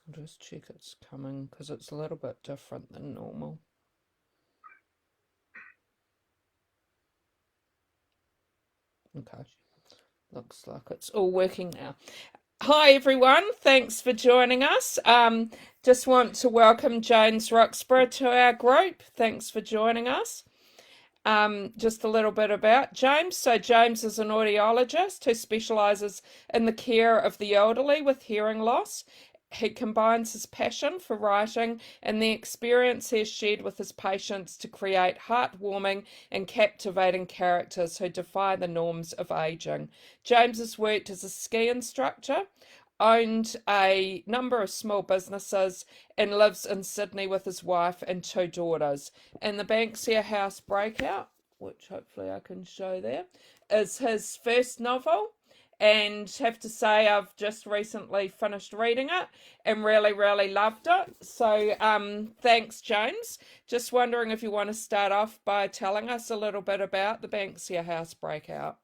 I'll just check it's coming because it's a little bit different than normal. Okay, looks like it's all working now. Hi everyone, thanks for joining us. Just want to welcome James Roxburgh to our group. Thanks for joining us. Just a little bit about James. So James is an audiologist who specialises in the care of the elderly with hearing loss. He combines his passion for writing and the experience he has shared with his patients to create heartwarming and captivating characters who defy the norms of aging. James has worked as a ski instructor, owned a number of small businesses, and lives in Sydney with his wife and two daughters. And the Banksia House Breakout, which hopefully I can show there, is his first novel. And have to say, I've just recently finished reading it and really, really loved it. So, thanks, James. Just wondering if you want to start off by telling us a little bit about the Banksia House Breakout.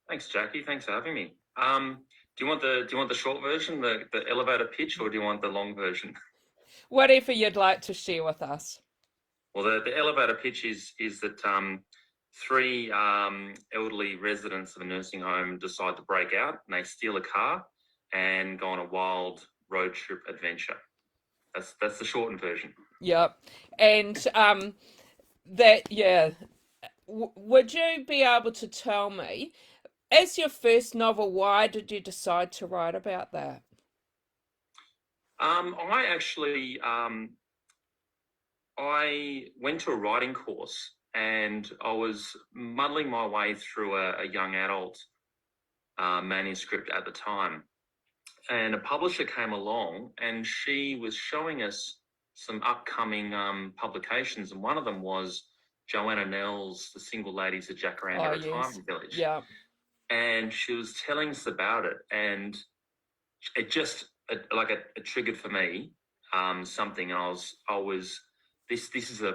Thanks, Jackie. Thanks for having me. Do you want the short version, the elevator pitch, or do you want the long version? Whatever you'd like to share with us. Well, the elevator pitch is that three elderly residents of a nursing home decide to break out, and they steal a car and go on a wild road trip adventure. That's the shortened version. Yep. And that, yeah. Would you be able to tell me, as your first novel, why did you decide to write about that? I actually I went to a writing course and I was muddling my way through a young adult manuscript at the time. And a publisher came along and she was showing us some upcoming publications. And one of them was Joanna Nell's The Single Ladies of Jacaranda Retirement Village. Yeah. And she was telling us about it. And it just, it triggered for me something. These are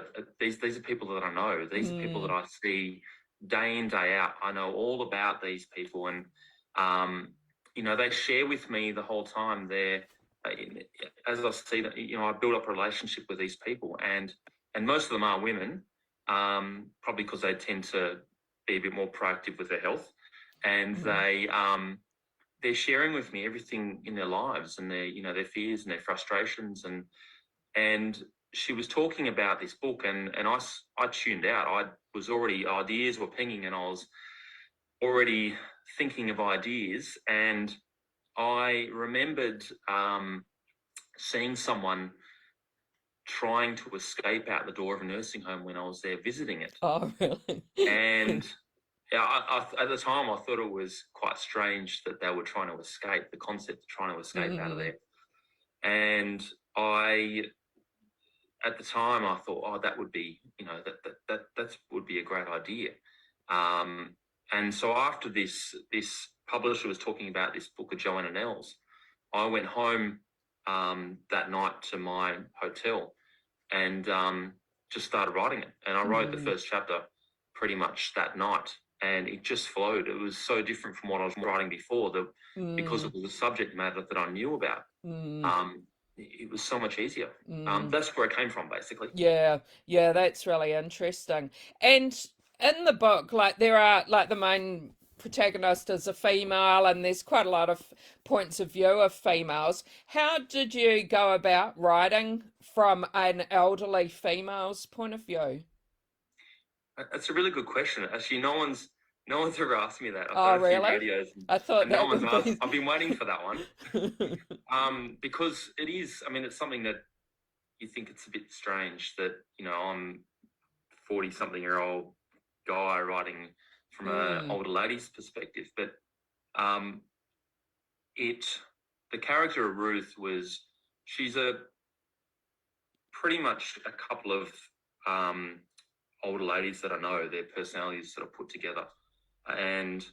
people that I know. These are people that I see day in, day out. I know all about these people, and they share with me the whole time. As I see that, I build up a relationship with these people, and most of them are women, probably because they tend to be a bit more proactive with their health, and they're sharing with me everything in their lives and their fears and their frustrations, and she was talking about this book, and I tuned out. Ideas were pinging, and I was already thinking of ideas, and I remembered seeing someone trying to escape out the door of a nursing home when I was there visiting it. Oh, really? And at the time, I thought it was quite strange that they were trying to escape, the concept of trying to escape out of there. And at the time, I thought, oh, that would be, that would be a great idea. And so after this publisher was talking about this book of Joanna Nell's, I went home that night to my hotel and just started writing it. And I wrote the first chapter pretty much that night, and it just flowed. It was so different from what I was writing before, because it was a subject matter that I knew about. It was so much easier. That's where it came from, basically. Yeah, that's really interesting. And in the book, there are the main protagonist is a female, and there's quite a lot of points of view of females. How did you go about writing from an elderly female's point of view? That's a really good question. Actually, no one's ever asked me that. I've done a few really? videos. I thought no one's asked. I've been waiting for that one. Because it is. I mean, it's something that you think it's a bit strange that I'm 40-something-year-old guy writing from an older lady's perspective, but the character of Ruth she's pretty much a couple of older ladies that I know, their personalities sort of put together. And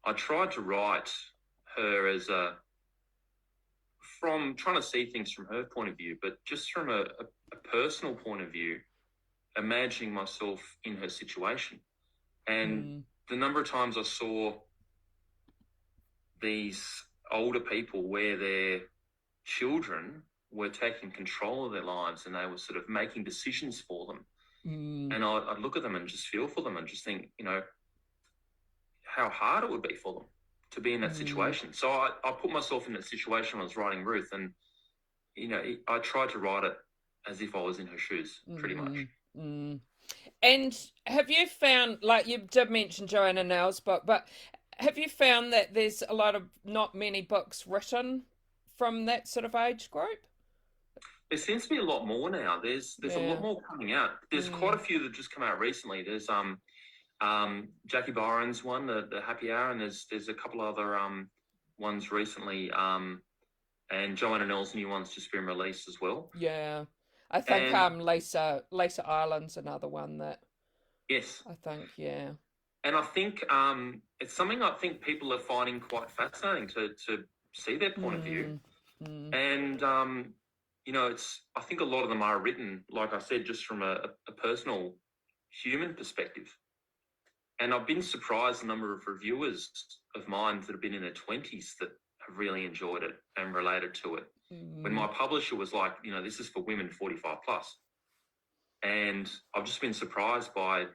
I tried to write her from trying to see things from her point of view, but just from a personal point of view, imagining myself in her situation. And the number of times I saw these older people wear their children were taking control of their lives and they were sort of making decisions for them. And I'd look at them and just feel for them and just think, how hard it would be for them to be in that situation. So I put myself in that situation when I was writing Ruth, and I tried to write it as if I was in her shoes, pretty much. And have you found, like you did mention Joanna Nell's book, but have you found that there's not many books written from that sort of age group? There seems to be a lot more now. There's a lot more coming out. There's quite a few that just come out recently. There's Jackie Byron's one, the Happy Hour, and there's a couple other ones recently. And Joanna Nell's new one's just been released as well. Yeah. I think Lisa Island's another one that. Yes. I think, yeah. And I think it's something I think people are finding quite fascinating to see their point of view. And I think a lot of them are written, like I said, just from a personal human perspective. And I've been surprised the number of reviewers of mine that have been in their 20s that have really enjoyed it and related to it. When my publisher was like, this is for women 45 plus. And I've just been surprised by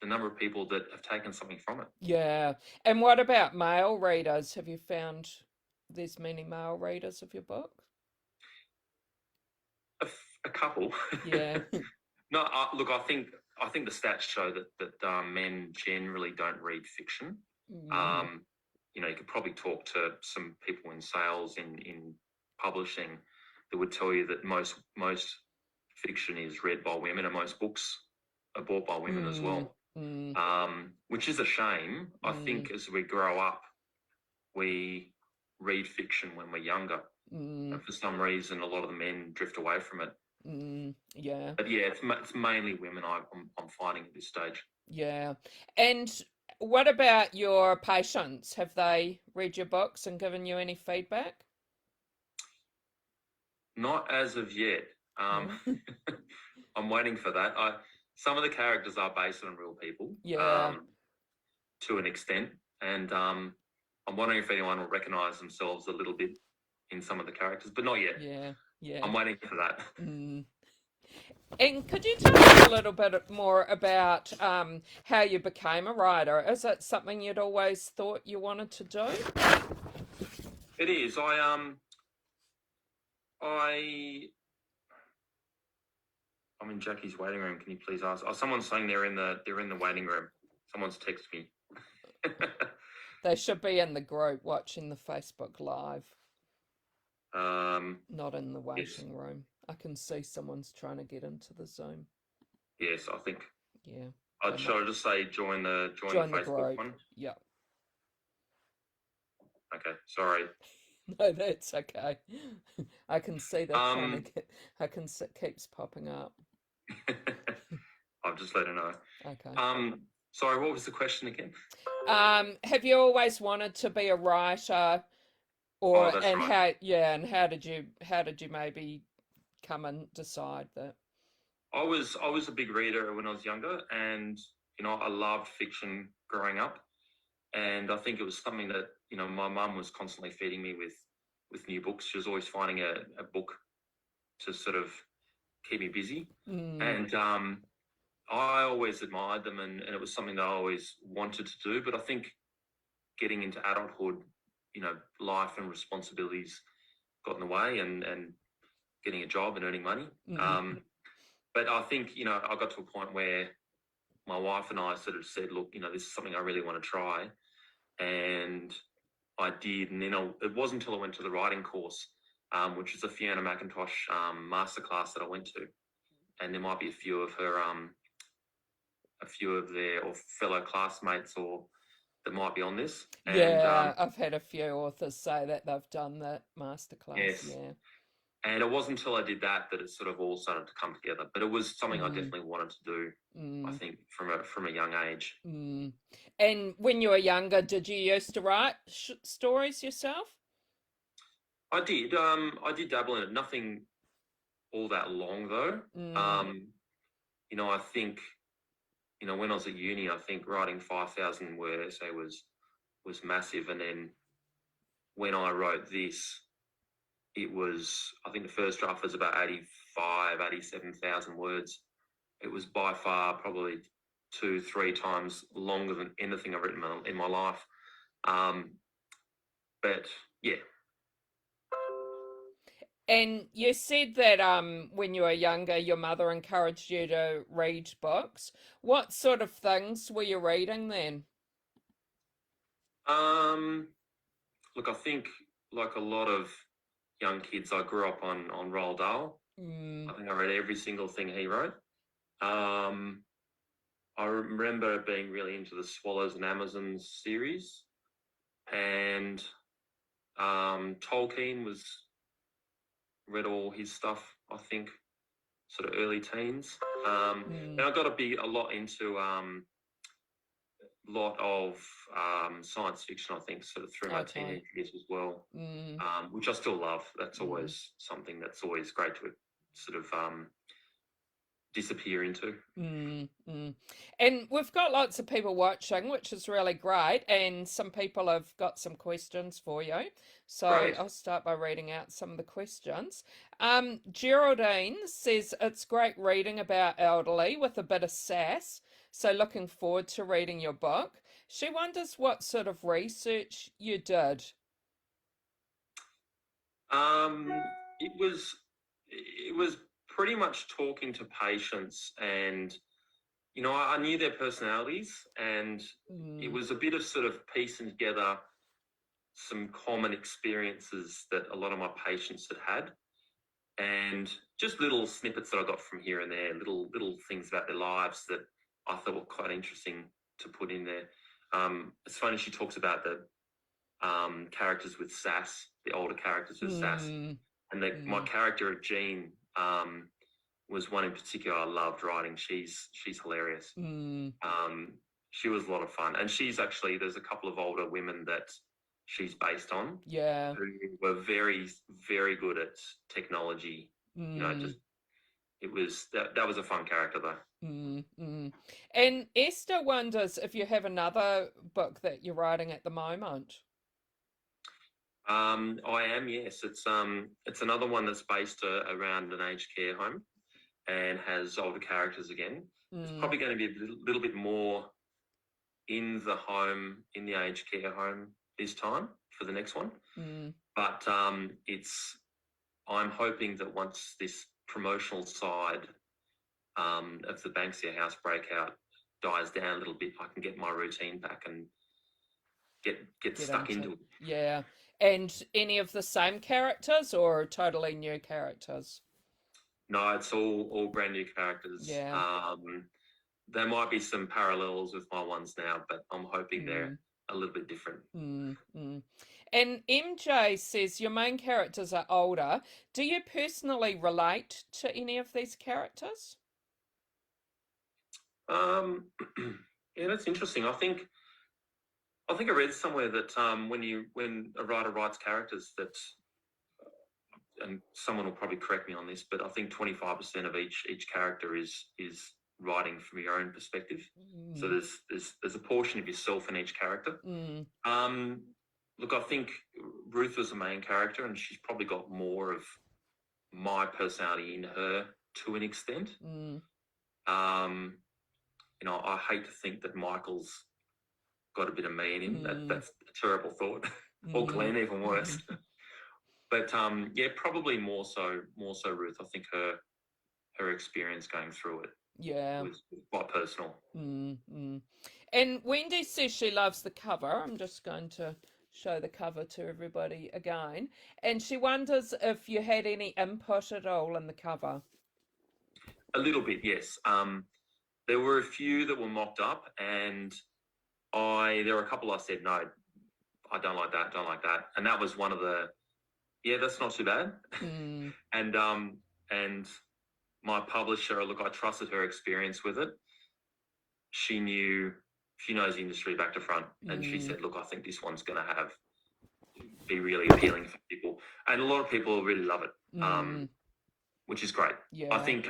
the number of people that have taken something from it. Yeah. And what about male readers? Have you found there's many male readers of your book? A couple. Yeah. No, look, I think the stats show that men generally don't read fiction. You could probably talk to some people in sales, in publishing, that would tell you that most fiction is read by women, and most books are bought by women as well. Which is a shame. I think as we grow up, we read fiction when we're younger, and for some reason, a lot of the men drift away from it. Yeah. But yeah, it's mainly women I'm finding at this stage. Yeah. And what about your patients? Have they read your books and given you any feedback? Not as of yet. I'm waiting for that. Some of the characters are based on real people. Yeah. To an extent. And I'm wondering if anyone will recognise themselves a little bit in some of the characters, but not yet. Yeah. Yeah. I'm waiting for that. And could you tell us a little bit more about how you became a writer? Is it something you'd always thought you wanted to do? It is. I'm in Jackie's waiting room. Can you please ask? Oh, someone's saying they're in the waiting room. Someone's texted me. They should be in the group watching the Facebook Live. Not in the waiting room. I can see someone's trying to get into the Zoom. Yes, I think. Yeah. Should I just say join the Facebook group one? Yeah. Okay, sorry. No, that's okay. I can see that trying to get. Keeps popping up. I've just let her know. Okay. Sorry, what was the question again? Have you always wanted to be a writer, or right. how did you maybe come and decide that? I was a big reader when I was younger, and I loved fiction growing up, and I think it was something that my mum was constantly feeding me with new books. She was always finding a book to sort of keep me busy, and I always admired them, and it was something that I always wanted to do. But I think getting into adulthood, life and responsibilities got in the way, and getting a job and earning money. But I think, I got to a point where my wife and I sort of said, look, this is something I really want to try. And I did. And then it wasn't until I went to the writing course, which is a Fiona McIntosh masterclass that I went to. And there might be a few of her, their fellow classmates that might be on this. And, yeah, I've had a few authors say that they've done that masterclass. Yes. Yeah. And it wasn't until I did that it sort of all started to come together. But it was something I definitely wanted to do, I think, from a young age. And when you were younger, did you used to write stories yourself? I did. I did dabble in it. Nothing all that long, though. I think, when I was at uni, I think writing 5,000 word essay was massive. And then when I wrote this, it was, I think the first draft was about 87,000 words. It was by far probably 2-3 times longer than anything I've written in my life. But yeah. And you said that when you were younger, your mother encouraged you to read books. What sort of things were you reading then? Look, I think like a lot of young kids, I grew up on Roald Dahl. I think I read every single thing he wrote. I remember being really into the Swallows and Amazons series, and Tolkien read all his stuff, I think, sort of early teens. And I got a lot into lot of science fiction, I think, sort of through my teenage years as well, which I still love. That's always something that's always great to sort of disappear into. And we've got lots of people watching, which is really great. And some people have got some questions for you. So Great. I'll start by reading out some of the questions. Geraldine says it's great reading about elderly with a bit of sass. So looking forward to reading your book. She wonders what sort of research you did. It was pretty much talking to patients, and I knew their personalities, and it was a bit of sort of piecing together some common experiences that a lot of my patients had, and just little snippets that I got from here and there, little things about their lives that I thought were quite interesting to put in there. It's funny, she talks about the characters with sass, the older characters with sass, and my character Jean was one in particular I loved writing. She's hilarious. She was a lot of fun, and she's actually, there's a couple of older women that she's based on, who were very, very good at technology. Just it was that was a fun character though. And Esther wonders if you have another book that you're writing at the moment. I am, yes. It's another one that's based around an aged care home and has older characters again. It's probably going to be a little bit more in the home, in the aged care home this time for the next one. But I'm hoping that once this promotional side of the Banksia House breakout dies down a little bit, I can get my routine back and get stuck into it. Yeah. And any of the same characters or totally new characters? No, it's all brand new characters. Yeah. There might be some parallels with my ones now, but I'm hoping they're a little bit different. And MJ says your main characters are older. Do you personally relate to any of these characters? Yeah, that's interesting. I think I read somewhere that when a writer writes characters, that, and someone will probably correct me on this, but I think 25% of each character is writing from your own perspective. So there's a portion of yourself in each character. Look, I think Ruth was the main character, and she's probably got more of my personality in her to an extent. I hate to think that Michael's got a bit of me in him. That's a terrible thought. Or Glenn, even worse. But yeah, probably more so Ruth. I think her experience going through it was quite personal. And Wendy says she loves the cover. I'm just going to show the cover to everybody again. And she wonders if you had any input at all in the cover. A little bit, yes. There were a few that were mocked up, and there were a couple I said, no, I don't like that, and that was one of the, that's not too bad. And my publisher, look, I trusted her experience with it. She knows the industry back to front, and she said, look, I think this one's going to be really appealing for people, and a lot of people really love it, which is great. I think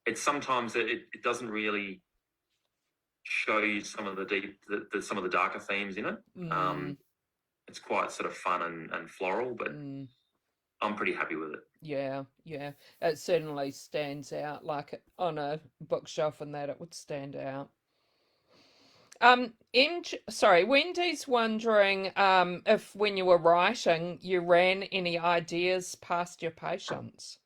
it's sometimes it doesn't really show you some of the darker themes in it. It's quite sort of fun and floral, but I'm pretty happy with it. Yeah, yeah. It certainly stands out, like on a bookshelf and that it would stand out. Sorry, Wendy's wondering if when you were writing, you ran any ideas past your patients.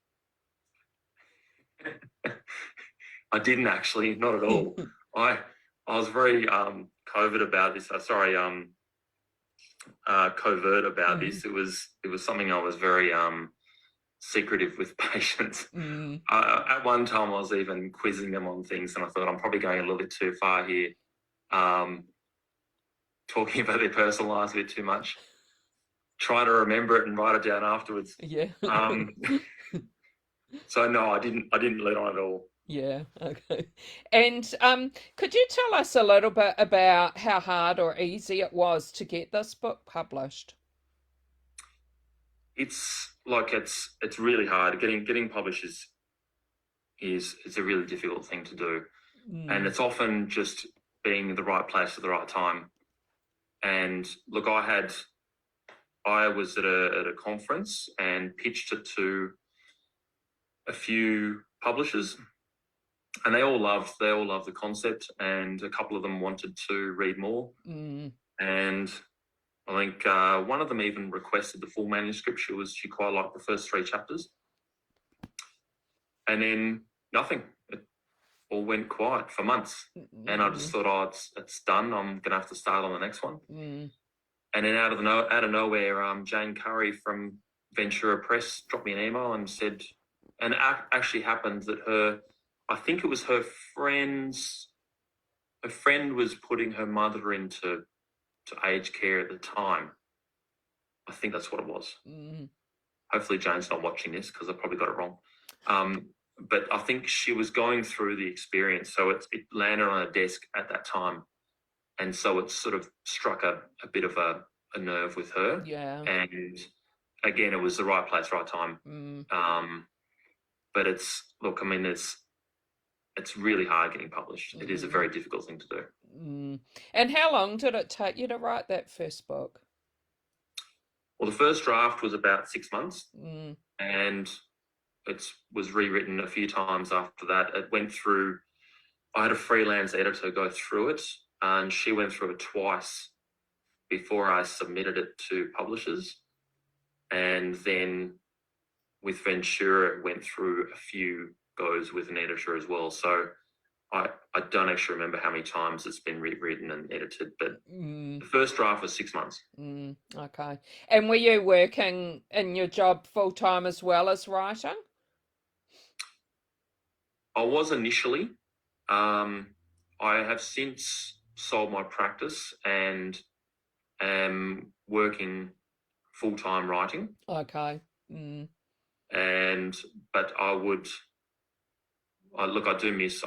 I didn't actually, not at all. I I was very covert about this. Covert about this. It was something I was very secretive with patients. Mm, At one time, I was even quizzing them on things, and I thought I'm probably going a little bit too far here, um, talking about their personal lives a bit too much. Try to remember it and write it down afterwards. yeah. Um, so no, I didn't. I didn't lead on at all. Yeah, okay. And could you tell us a little bit about how hard or easy it was to get this book published? It's really hard. Getting published is a really difficult thing to do, and Mm, it's often just being in the right place at the right time. And look, I was at a conference and pitched it to a few publishers, and they all loved the concept, and a couple of them wanted to read more. mm, And I think one of them even requested the full manuscript. She quite liked the first 3 chapters, and then nothing. It all went quiet for months, and I just mm, thought, oh, it's done. I'm gonna have to start on the next one. mm, And then out of nowhere, Jane Curry from Ventura Press dropped me an email and said, and it actually happened that I think it was her friend was putting her mother into aged care at the time. I think that's what it was. mm. Hopefully Jane's not watching this because I probably got it wrong. But I think she was going through the experience, so it landed on her desk at that time, and so it sort of struck a bit of a nerve with her. Yeah. And again, it was the right place, right time. Mm, But I mean, it's really hard getting published. It is a mm, very difficult thing to do. mm. And how long did it take you to write that first book? Well, the first draft was about 6 months, Mm, and it was rewritten a few times after that. It went through. I had a freelance editor go through it, and she went through it twice before I submitted it to publishers. And then with Ventura, it went through a few goes with an editor as well. So I don't actually remember how many times it's been rewritten and edited, but mm, the first draft was 6 months. okay. And were you working in your job full time as well as writing? I was initially. Um, I have since sold my practice and am working full-time writing. Okay. Mm, But I do miss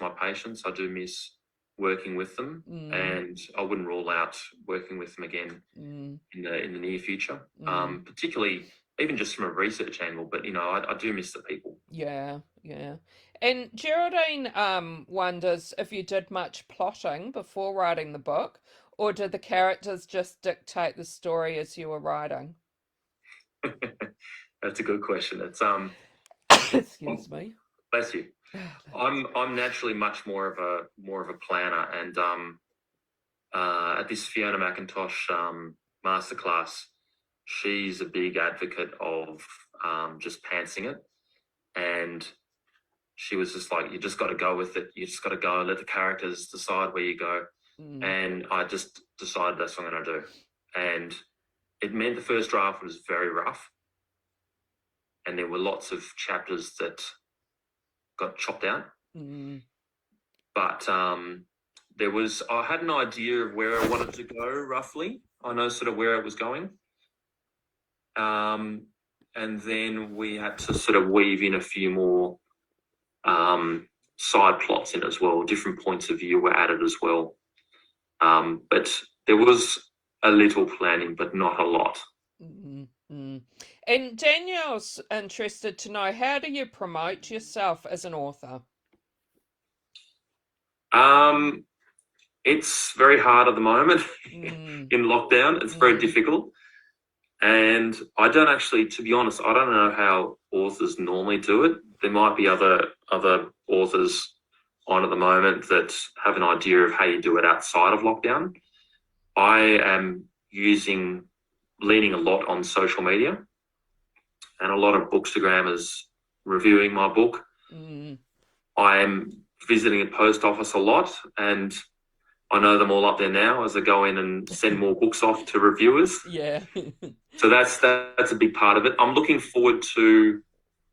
my patients. I do miss working with them, mm, and I wouldn't rule out working with them again mm, in the near future. mm. Particularly even just from a research angle. But I do miss the people. Yeah, yeah. And Geraldine wonders if you did much plotting before writing the book, or did the characters just dictate the story as you were writing? That's a good question. It's Excuse me. bless you. I'm naturally much more of a planner, and at this Fiona McIntosh masterclass, she's a big advocate of just pantsing it, and she was just like, you just got to go with it. You just got to go and let the characters decide where you go. Mm, And I just decided that's what I'm going to do. And it meant the first draft was very rough, and there were lots of chapters that got chopped out. mm, But I had an idea of where I wanted to go roughly. I know sort of where it was going. And then we had to sort of weave in a few more side plots in as well. Different points of view were added as well. But there was a little planning, but not a lot. mm, mm. And Danielle's interested to know, how do you promote yourself as an author? Um, it's very hard at the moment Mm, in lockdown. It's very mm, difficult. And I don't actually, to be honest, I don't know how authors normally do it. There might be other authors on at the moment that have an idea of how you do it outside of lockdown. I am leaning a lot on social media and a lot of bookstagrammers reviewing my book. I am visiting a post office a lot, and I know them all up there now as I go in and send more books off to reviewers. Yeah. So that's a big part of it. I'm looking forward to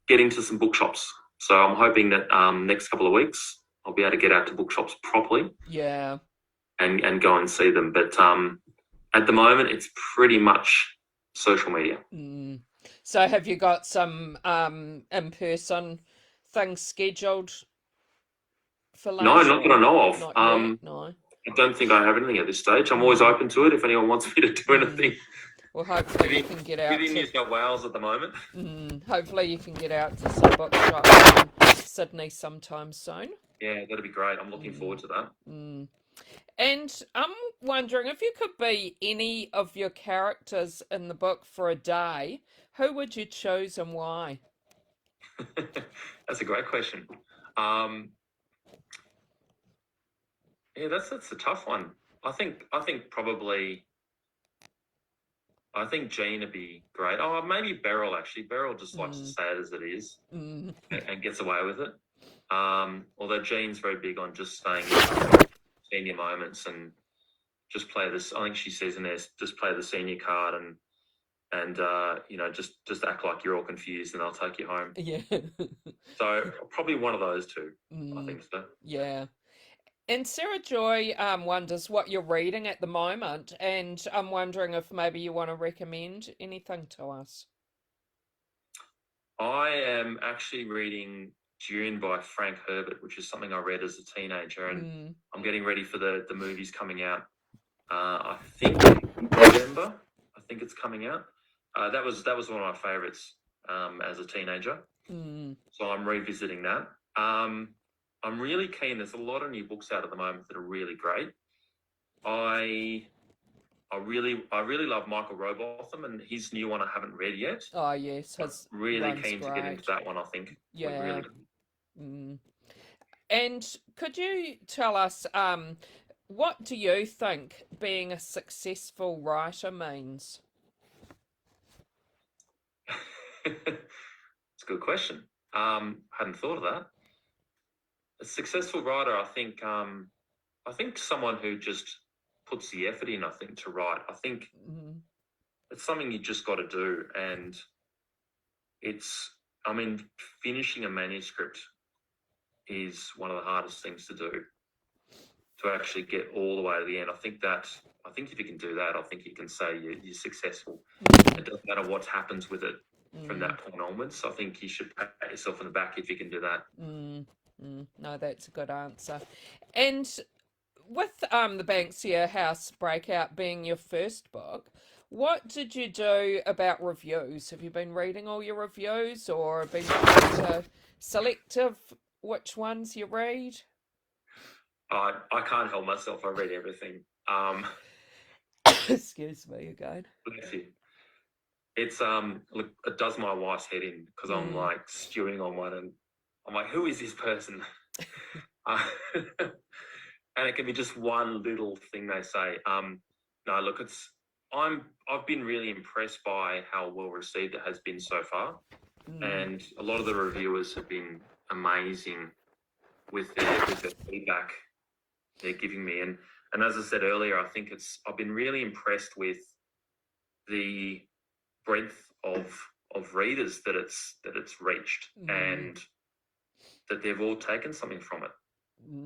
getting to some bookshops. So I'm hoping that next couple of weeks I'll be able to get out to bookshops properly. Yeah. And go and see them. But at the moment, it's pretty much social media. So have you got some in-person things scheduled for later? No, not that I know of. Not yet, no. I don't think I have anything at this stage. I'm always open to it if anyone wants me to do anything. Well, hopefully you can get out to New South Wales at the moment. Hopefully you can get out to some bookshops in Sydney sometime soon. Yeah, that'd be great. I'm looking forward to that. And I'm wondering if you could be any of your characters in the book for a day, who would you choose and why? That's a great question. Yeah, that's a tough one. I think Jean would be great. Oh, maybe Beryl, actually. Beryl just likes to say it as it is and gets away with it. Although Jean's very big on just staying in senior moments and just play this. I think she says in there, just play the senior card and just act like you're all confused and I'll take you home. Yeah. So probably one of those two, I think so. Yeah. And Sarah Joy wonders what you're reading at the moment, and I'm wondering if maybe you want to recommend anything to us. I am actually reading Dune by Frank Herbert, which is something I read as a teenager, and I'm getting ready for the movies coming out. I think November. I think it's coming out. That was one of my favorites as a teenager. So I'm revisiting that. I'm really keen. There's a lot of new books out at the moment that are really great. I really love Michael Robotham, and his new one I haven't read yet. Oh yes, I'm really keen to get into that one. I think. Yeah. And could you tell us what do you think being a successful writer means? It's a good question. Hadn't thought of that. A successful writer, I think someone who just puts the effort in, I think, to write. I think it's something you just got to do. And finishing a manuscript is one of the hardest things to do, to actually get all the way to the end. I think if you can do that, I think you can say you're successful. It doesn't matter what happens with it from that point onwards. I think you should pat yourself on the back if you can do that. No, that's a good answer. And with the Banksia House Breakout being your first book, what did you do about reviews? Have you been reading all your reviews or been trying to selective which ones you read? I can't help myself. I read everything. Excuse me again. Bless you. It's look, it does my wife's head in because I'm like stewing on one and I'm like, who is this person? And it can be just one little thing they say. No, look, I've been really impressed by how well received it has been so far, and a lot of the reviewers have been amazing with their feedback they're giving me. And as I said earlier, I think I've been really impressed with the breadth of readers that it's reached, and that they've all taken something from it,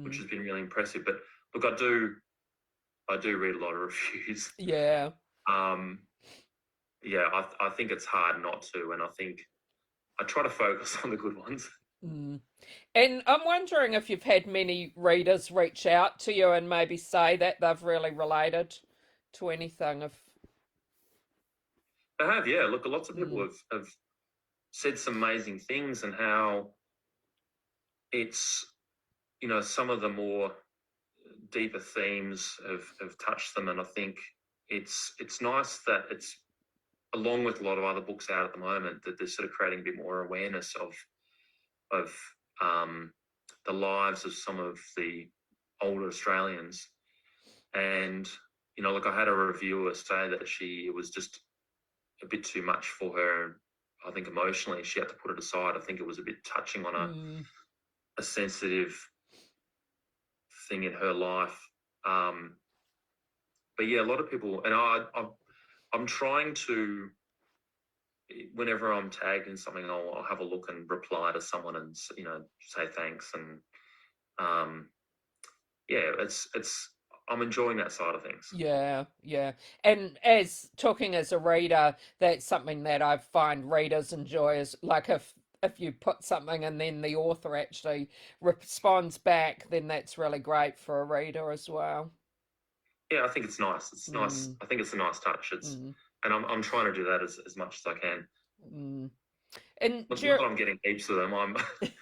which has been really impressive. But look, I do read a lot of reviews. Yeah. I think it's hard not to, and I think I try to focus on the good ones. And I'm wondering if you've had many readers reach out to you and maybe say that they've really related to anything. They have, yeah. Look, lots of people have said some amazing things, and how it's, some of the more deeper themes have touched them, and I think it's nice that it's along with a lot of other books out at the moment, that they're sort of creating a bit more awareness of the lives of some of the older Australians. And, you know, look, I had a reviewer say that it was just a bit too much for her. I think emotionally she had to put it aside. I think it was a bit touching on a sensitive thing in her life. But yeah, a lot of people, and I'm trying to, whenever I'm tagged in something, I'll have a look and reply to someone and, you know, say thanks. And yeah, I'm enjoying that side of things. Yeah, yeah. And as talking as a reader, that's something that I find readers enjoy, is like if you put something and then the author actually responds back, then that's really great for a reader as well. Yeah, I think it's nice. It's nice. Mm, I think it's a nice touch. mm, And I'm trying to do that as much as I can. mm. And Not that I'm getting heaps of them. I get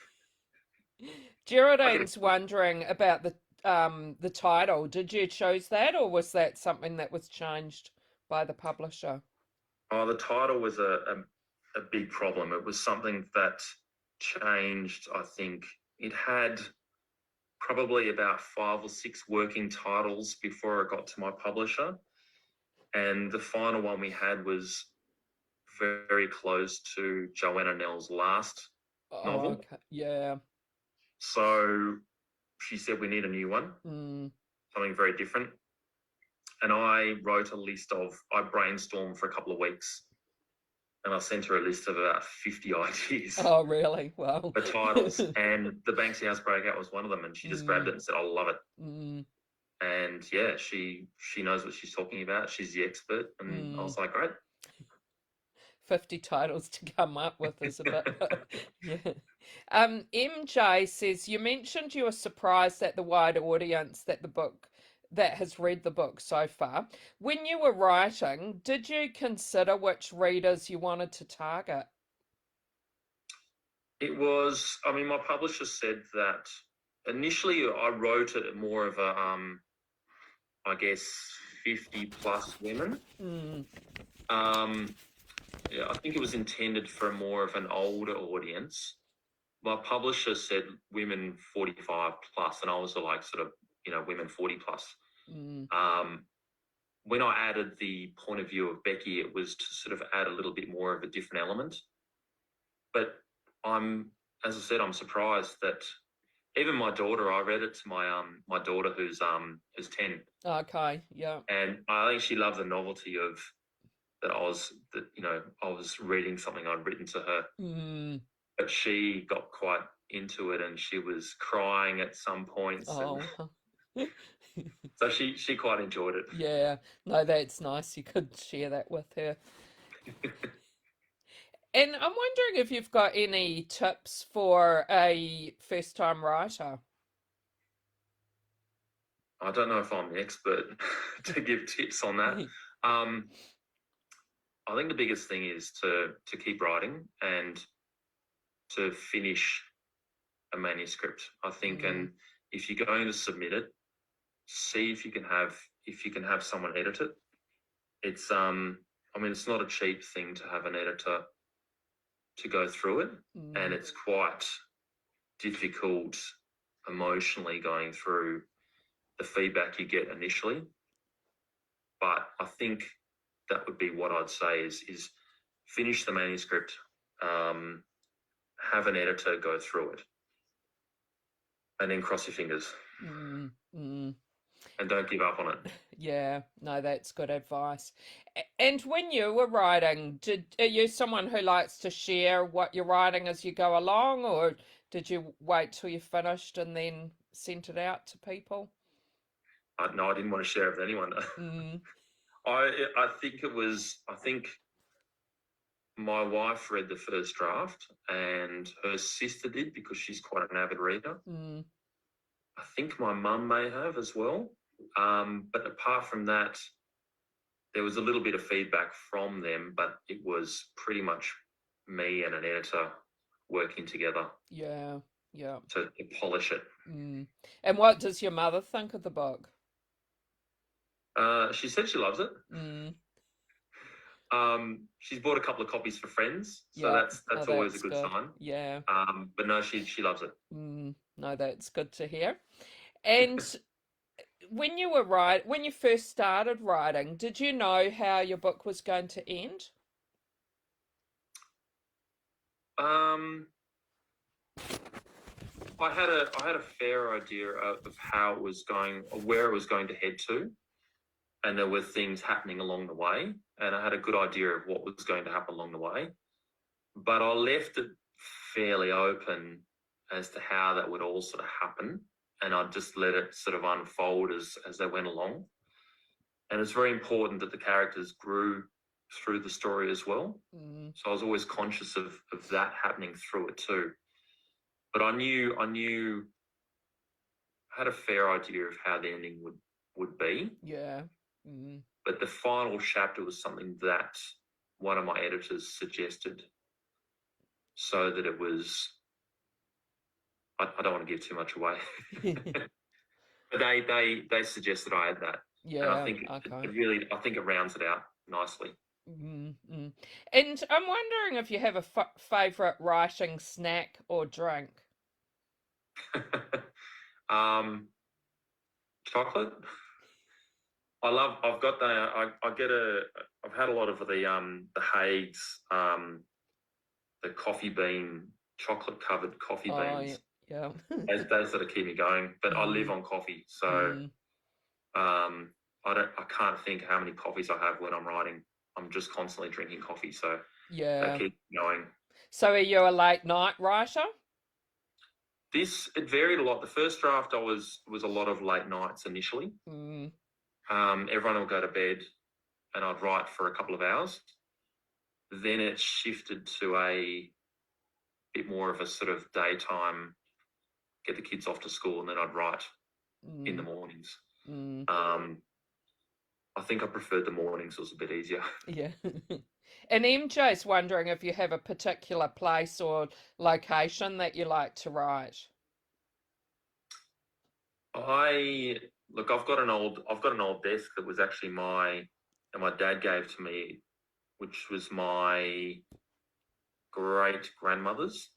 Geraldine's wondering about the title. Did you choose that, or was that something that was changed by the publisher? the title was a big problem. It was something that changed. I think it had probably about 5 or 6 working titles before it got to my publisher, and the final one we had was very close to Joanna Nell's last Oh, novel. okay. Yeah. So she said we need a new one, Mm. something very different. And I brainstormed for a couple of weeks, and I sent her a list of about 50 ideas Oh, really? Wow. for titles. And The Banksy House Breakout was one of them. And she just grabbed Mm, it and said, I love it. mm, And yeah, she knows what she's talking about. She's the expert. And I mm. was like, great. 50 titles to come up with is a bit, yeah. MJ says, you mentioned you were surprised at the wide audience that has read the book so far. When you were writing, did you consider which readers you wanted to target? It was, I mean, my publisher said that initially I wrote it more of a, I guess, 50 plus women. Mm, Um, yeah, I think it was intended for more of an older audience. My publisher said women 45 plus, and I was like, sort of, you know, women 40 plus. mm, When I added the point of view of Becky, it was to sort of add a little bit more of a different element. But as I said, I'm surprised that even my daughter, I read it to my daughter who's 10, okay, yeah. and I think she loved the novelty of I was reading something I'd written to her. Mm, But she got quite into it, and she was crying at some points, and oh, so she quite enjoyed it. yeah. No, that's nice. You could share that with her. And I'm wondering if you've got any tips for a first-time writer. I don't know if I'm the expert to give tips on that. Um, I think the biggest thing is to keep writing and to finish a manuscript. I think, and if you're going to submit it, see if you can have someone edit it. It's I mean, it's not a cheap thing to have an editor to go through it, and it's quite difficult emotionally going through the feedback you get initially. But I think that would be what I'd say is finish the manuscript, have an editor go through it, and then cross your fingers Mm, mm. and don't give up on it. Yeah, no, that's good advice. And when you were writing, are you someone who likes to share what you're writing as you go along, or did you wait till you finished and then sent it out to people? No, I didn't want to share it with anyone. Mm, I think my wife read the first draft, and her sister did because she's quite an avid reader. mm, I think my mum may have as well. But apart from that, there was a little bit of feedback from them, but it was pretty much me and an editor working together yeah, yeah. to polish it. Mm. And what does your mother think of the book? She said she loves it. Mm, She's bought a couple of copies for friends, so Yeah. that's Oh, always a that's good good. sign. Yeah. But no, she loves it. No, that's good to hear. And when you first started writing, did you know how your book was going to end? Um, I had a fair idea of how it was going, or where it was going to head to, and there were things happening along the way, and I had a good idea of what was going to happen along the way. But I left it fairly open as to how that would all sort of happen, and I just let it sort of unfold as they went along. And it's very important that the characters grew through the story as well. So I was always conscious of that happening through it too. But I had a fair idea of how the ending would be. Yeah. But the final chapter was something that one of my editors suggested, so that it was. I don't want to give too much away, but they suggested I had that, and I Yeah. think Okay. it really it rounds it out nicely. And I'm wondering if you have a favorite writing snack or drink. Chocolate. I've got I've had a lot of the Hague's, the coffee bean, chocolate covered coffee Oh, beans. yeah. Those sort of keep me going. But I live on coffee, so I can't think how many coffees I have when I'm writing. I'm just constantly drinking coffee, so that Yeah. keeps me going. So are you a late night writer? It varied a lot. The first draft was a lot of late nights initially. Everyone would go to bed, and I'd write for a couple of hours. Then it shifted to a bit more of a sort of daytime, get the kids off to school, and then I'd write in the mornings. I think I preferred the mornings. It was a bit easier. Yeah. And MJ's wondering if you have a particular place or location that you like to write. I've got an old desk that was actually my dad gave to me, which was my great grandmother's,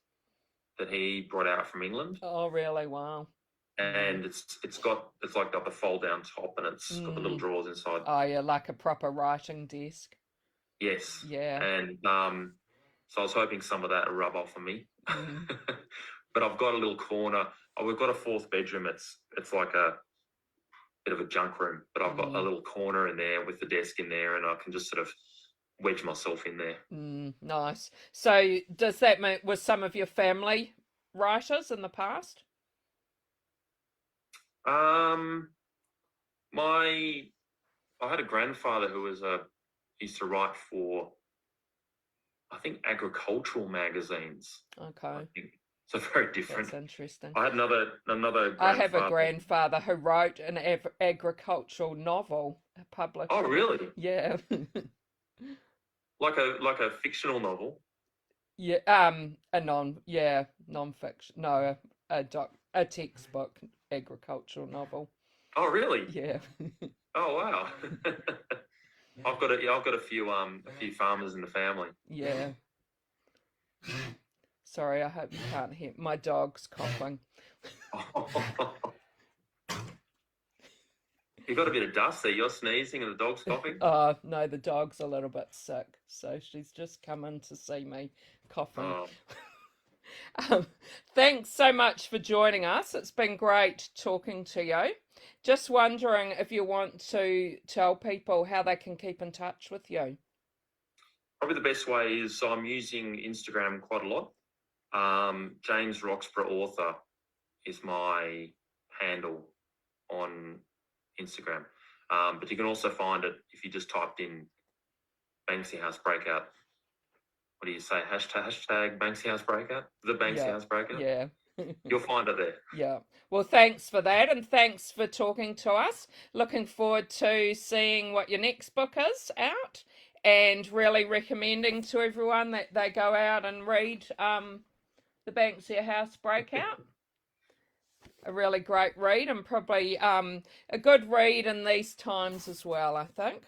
that he brought out from England. Oh, really? Wow. And it's got the fold down top, and it's got the little drawers inside. Oh, yeah, like a proper writing desk. Yes. Yeah. And so I was hoping some of that would rub off on me. But I've got a little corner. We've got a fourth bedroom. It's like a bit of a junk room, but I've got a little corner in there with the desk in there, and I can just sort of wedge myself in there. Nice. So does that mean, was some of your family writers in the past? Um, I had a grandfather who used to write for, I think, agricultural magazines. Okay. I think. So very different. That's interesting. I had another grandfather. I have a grandfather who wrote an agricultural novel published. Oh, really? Yeah. Like a fictional novel? Yeah, non-fiction. No, a textbook agricultural novel. Oh, really? Yeah. Oh, wow. I've got a few farmers in the family. Yeah. Sorry, I hope you can't hear. My dog's coughing. You've got a bit of dust there. You're sneezing and the dog's coughing? Oh, no, the dog's a little bit sick, so she's just come in to see me coughing. Oh. Thanks so much for joining us. It's been great talking to you. Just wondering if you want to tell people how they can keep in touch with you. Probably the best way is I'm using Instagram quite a lot. James Roxburgh Author is my handle on Instagram. But you can also find it if you just typed in Banksy House Breakout. What do you say? Hashtag Banksy House Breakout? The Banksy House Breakout? Yeah. You'll find it there. Yeah. Well, thanks for that, and thanks for talking to us. Looking forward to seeing what your next book is out, and really recommending to everyone that they go out and read The Banksia House Breakout. A really great read, and probably a good read in these times as well, I think.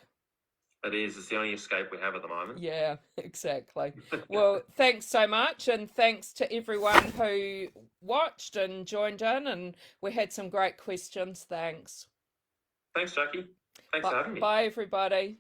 It is. It's the only escape we have at the moment. Yeah, exactly. Well, thanks so much, and thanks to everyone who watched and joined in, and we had some great questions. Thanks. Thanks, Jackie. Thanks for having me. Bye, everybody.